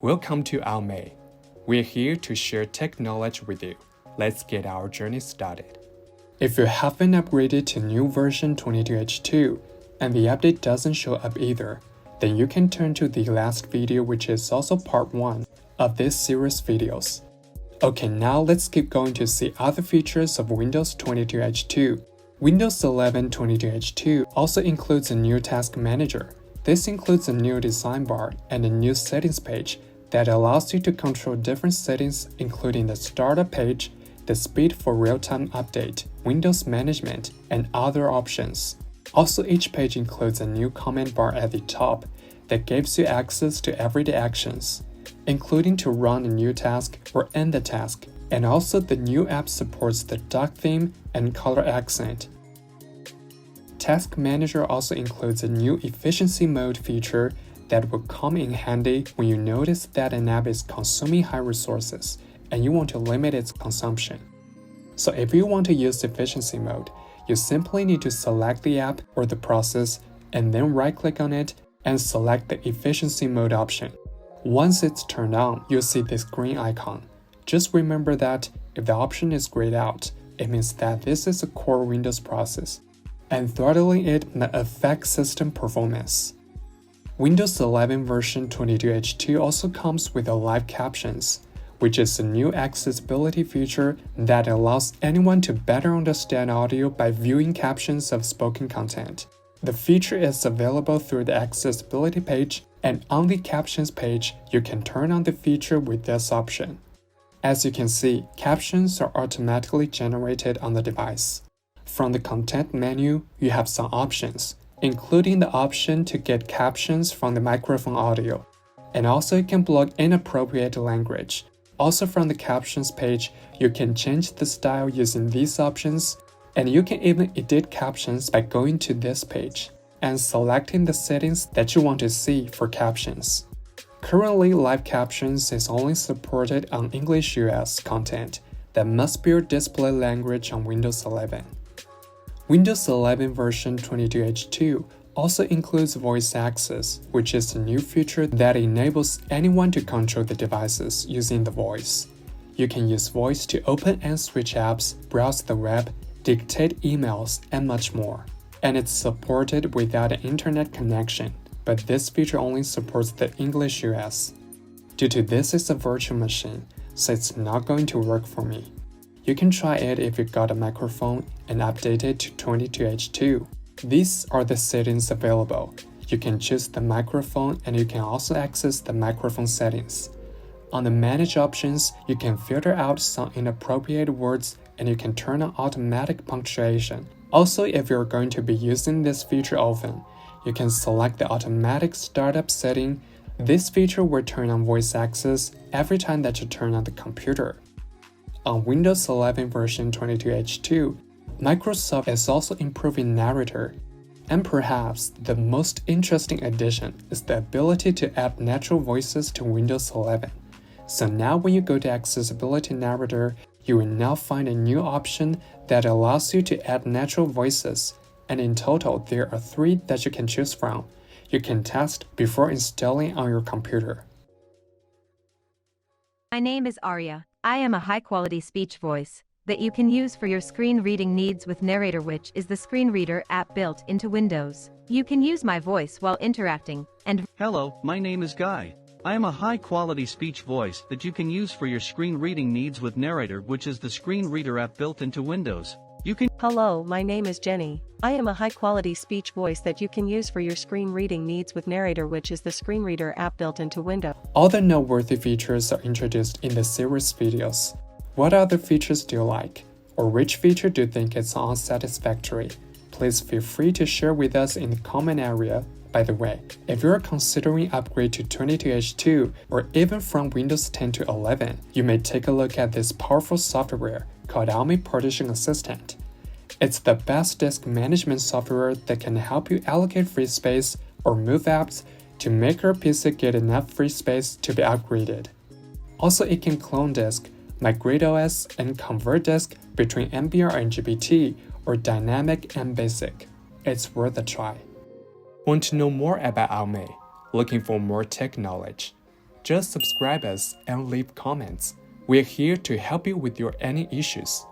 Welcome to AOMEI. We're here to share tech knowledge with you. Let's get our journey started. If you haven't upgraded to new version 22H2 and the update doesn't show up either, then you can turn to the last video, which is also part 1 of this series videos. Okay, now let's keep going to see other features of Windows 22H2. Windows 11 22H2 also includes a new task manager. This includes a new design bar and a new settings page that allows you to control different settings, including the startup page, the speed for real-time update, Windows management, and other options. Also, each page includes a new comment bar at the top that gives you access to everyday actions, including to run a new task or end the task, and also the new app supports the dark theme and color accent. Task Manager also includes a new efficiency mode feature that will come in handy when you notice that an app is consuming high resources and you want to limit its consumption. So if you want to use efficiency mode, you simply need to select the app or the process and then right-click on it and select the efficiency mode option. Once it's turned on, you'll see this green icon. Just remember that if the option is grayed out, it means that this is a core Windows process, and throttling it may affect system performance. Windows 11 version 22H2 also comes with a live captions, which is a new accessibility feature that allows anyone to better understand audio by viewing captions of spoken content. The feature is available through the accessibility page, and on the captions page, you can turn on the feature with this option. As you can see, captions are automatically generated on the device. From the content menu, you have some options, including the option to get captions from the microphone audio, and also you can block inappropriate language. Also from the captions page, you can change the style using these options, and you can even edit captions by going to this page and selecting the settings that you want to see for captions. Currently, live captions is only supported on English US content that must be your display language on Windows 11. Windows 11 version 22H2 also includes voice access, which is a new feature that enables anyone to control the devices using the voice. You can use voice to open and switch apps, browse the web, dictate emails, and much more. And it's supported without an internet connection, but this feature only supports the English US. Due to this is a virtual machine, so it's not going to work for me. You can try it if you got a microphone and update it to 22H2. These are the settings available. You can choose the microphone and you can also access the microphone settings. On the Manage options, you can filter out some inappropriate words and you can turn on automatic punctuation. Also, if you're going to be using this feature often, you can select the automatic startup setting. This feature will turn on voice access every time that you turn on the computer. On Windows 11 version 22H2, Microsoft is also improving Narrator, and perhaps the most interesting addition is the ability to add natural voices to Windows 11. So now when you go to Accessibility Narrator, you will now find a new option that allows you to add natural voices, and in total there are 3 that you can choose from. You can test before installing on your computer. My name is Arya. I am a high-quality speech voice that you can use for your screen reading needs with Narrator, which is the screen reader app built into Windows. You can use my voice while interacting and Hello, my name is Guy. I am a high-quality speech voice that you can use for your screen reading needs with Narrator, which is the screen reader app built into Windows. Hello, my name is Jenny. I am a high-quality speech voice that you can use for your screen reading needs with Narrator, which is the screen reader app built into Windows. All the noteworthy features are introduced in the series videos. What other features do you like? Or which feature do you think is unsatisfactory? Please feel free to share with us in the comment area. By the way, if you're considering upgrade to 22H2 or even from Windows 10 to 11, you may take a look at this powerful software called AOMEI Partition Assistant. It's the best disk management software that can help you allocate free space or move apps to make your PC get enough free space to be upgraded. Also, it can clone disk, migrate OS, and convert disk between MBR and GPT or dynamic and basic. It's worth a try. Want to know more about AOMEI? Looking for more tech knowledge? Just subscribe us and leave comments. We're here to help you with your any issues.